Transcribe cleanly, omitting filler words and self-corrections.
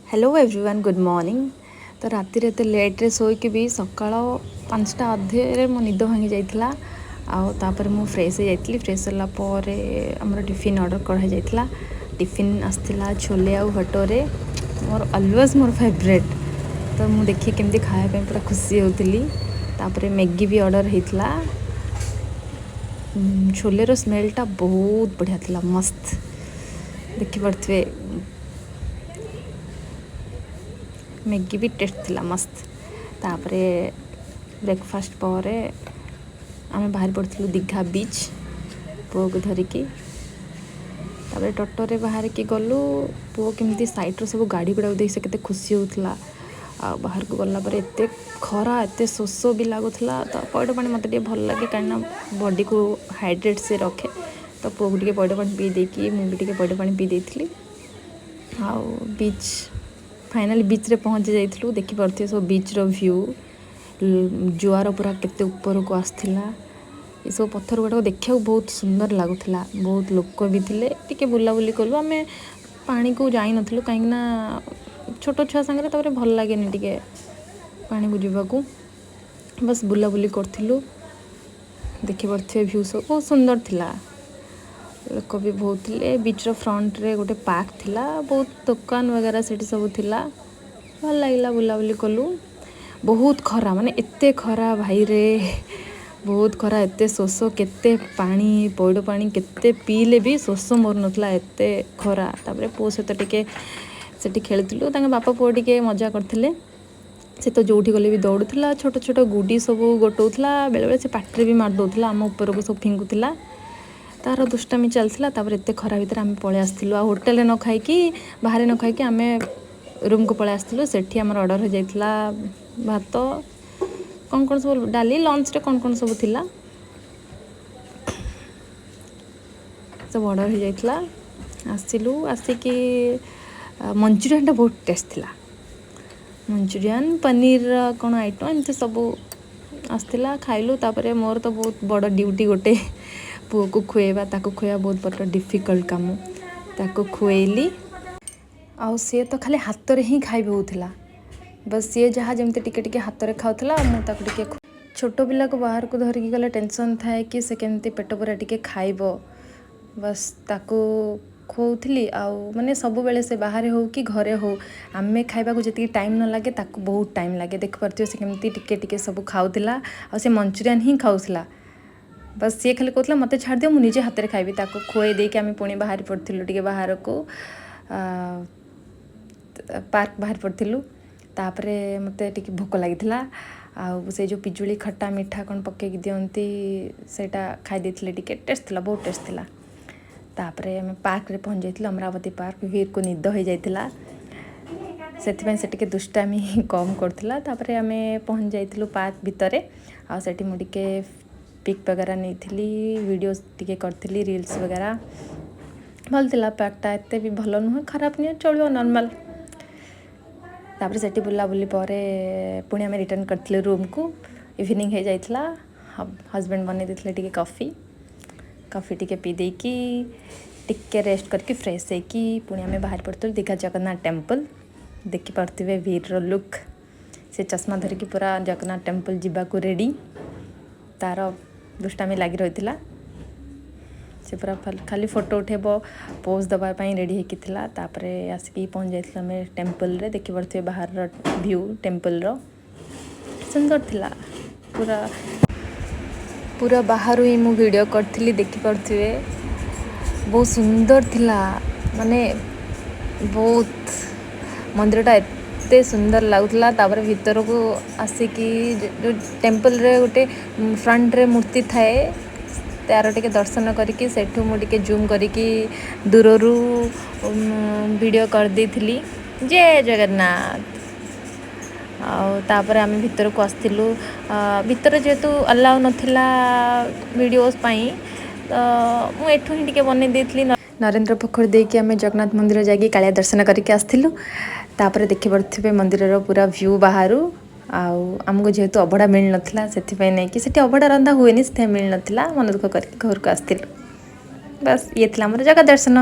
Hello everyone good morning. तो राति एत लेट्रे शोक भी सका 5टा अधे मो निद भांगी जाइला। आउे मु फ्रेश हो जाइली। फ्रेश होगापर आमर टिफिन ऑर्डर करा जाइला। टिफिन आसला छोले आउ भटोरे मोर ऑलवेज मोर फेवरेट। तो मु देखी केमती खाया पूरा खुशी होती। तापर मैगी भी ऑर्डर होता। छोलेर स्मेलटा बहुत बढ़िया था, मस्त देखिपे। मैगी भी टेस्ट थिला मस्त। तापर ब्रेकफास्ट पर आम बाहर पड़ू दीघा बीच पुओ को धरिकी। तापर टोटोरे बाहर की गलु। पुओ केमती साइड्र सब गाड़ी गुड़ा देख से केते खुशी होता। बाहर को गला पर एते खरा एते शोष भी लगुला। तो पैड पानी मत भल लगे कहीं बॉडी को हाइड्रेट से रखे। तो पुओ को पैड पानी पी देकी मुझे पैड पानी पी देती। आउ बीच फाइनाली बीच रे पहुँची जाइलु। देखिपे सब बीच रो व्यू जुआर पूरा केते ऊपर को आसला। ये सब पत्थर गुड़ाक देखा बहुत सुंदर लगुला। बहुत लोक भी थे। टिके बुलाबुली कलु। आम पानी को जाई नथिलु कहीं छोट छुआ सांगे भल लगे टिके पानी को जीवाकू। बस बुलाबुली करथिलु। देखिपे व्यू सब बहुत सुंदर थिला। लोक भी बहुत थे। बीच रो फ्रंट रे गोटे पार्क थिला। बहुत दुकान वगैरह से सब थिला। भल लगे बुलाबुली कलु। बहुत खरा माने एते खरा भाई रे, बहुत खरा एते शोष केते पानी पैड पानी केते पीले भी शोष मोर नथला एते खरा। तापर पुओ सहित टिके सेठी खेलुथिलु। तांगे बापा पुओ टिके मजा करथिले। से तो जोठी गले भी दौड़ुला। छोट छोट गुडी सब गोटौला। बेले बेले से पाटरे भी मार दौला। आम ऊपर को सब फिंगुला। तार दुष्टामी चलता। तापर एते खरा भीतर आम पलि आसलु। आ होटेल न खाइकी बाहर न खाइकी आम रूम को पलि आसलु। सेठी आमर ऑर्डर हो जाइला भात कौन सब डाली लंच रे कौन सब थिला सब ऑर्डर हो जाइला। आसिलु आसिकी मंचूरियन बहुत टेस्ट थिला। मंचूरियन पनीर कौन आइटम एमती सब आसला खाइलु। तापर मोर तो बहुत बड़ ड्यूटी गोटे पुओ को खुएबा ताको खुएबा बहुत बड़ डिफिकल्ट काम। ताको खुएली आउ सी तो खाली हाथ रे ही खाइबे होउथिला। बस सी जहाँ जमते टिके टिके हाथ रे खाउथला। मु ताको टिके छोट पिला को बाहर को धरिकी गले टेंशन थाए कि से केमती पेट पूरा टिके खाइबो। बस ताको खुआउथली। आउ माने सब बेले से बाहर हो कि घरे हो आमे खाइबा को जति टाइम न लागे ताको बहुत टाइम लागे। देख पारथियो से केमती टिके टिके सब खाउथला। आ से मंचूरियन ही खाउथला। बस सी खाली कहला मत छाड़ दियो मु निजे हाथ रे खाइबी। ताको खुए देके आमे पुणी बाहर पड़थिलु टिके बाहर को पार्क बाहर पड़थिलु। तापरे मते टिके भोक लागिथिला। आ से जो पिजुली खट्टा मीठा कौन पके दियंती सेटा खाई देथिले। टिके टेस्ट थिला बहुत टेस्ट थिला। तापरे आम पार्क रे पहुँच जाइथिलु। अमरावती पार्क वीर को निद हो जाइथिला। सेथिपई से टिके दुष्टामी कम करथिला। तापरे आमे पहुँच जाइथिलु पार्क भितरे। आ सेठी मु टिके पिक वगैरह नहीं वीडियोस टिके करथिली रील्स वगैरह। भल थिला पार्कटा एते भी भल नुह खराब नहीं चलो नॉर्मल। तापर सेठी बुलाबुली परे पुणी आम रिटर्न करथिले रूम को। इवनिंग हो जाइथिला। हस्बैंड बने देथिले टिके कॉफ़ी टिके पी देकी टिके रेस्ट करके फ्रेश होकी पुणी आम बाहर पड़तु दीघा जगन्नाथ टेम्पल। देखि पारथिबे वीर रो लुक। से चश्मा धरिकी पूरा जगन्नाथ टेम्पल जावाक रेडी। तार दुष्टामी लगी रही। से पूरा खाली फोटो उठेब पोज दवाई रेडी होता। तापरे आसिकी पहुँच जाइए आम टेम्पल रे। देखि पारथिबे बाहर व्यू टेम्पल रो सुंदर थिला। पूरा पूरा बाहर ही मु वीडियो करथिली। देखि पारथिबे बहुत सुंदर थिला। माने बहुत मंदिरटा एते सुंदर लगुला। तापर भीतर को आसिकी जो टेम्पल रे गोटे फ्रंट रे मूर्ति थाए तार टिके दर्शन करिकी सेठू मु टिके जूम करिकी दूररू वीडियो कर देथिली। जय जगन्नाथ। तापर आम भीतर को आसथिलु। भीतर जेहेतु अलाउ नथिला वीडियोस पाई तो मु एठू ही टिके बने देथिली। नरेंद्र पोखर देकी आम जगन्नाथ मंदिर जाकि कालिया दर्शन करके आसथिलु। तापर देखि पारथिबे मंदिर रो पूरा व्यू बाहरु। आमको जेहेतु अबड़ा मिल नथिला सेथिपई नहीं कि सेठी अबड़ा रंधा हुएनी से मिल नथिला। मन दुख करके घर को आसथिलु। बस ये थिला हमर जगह दर्शन।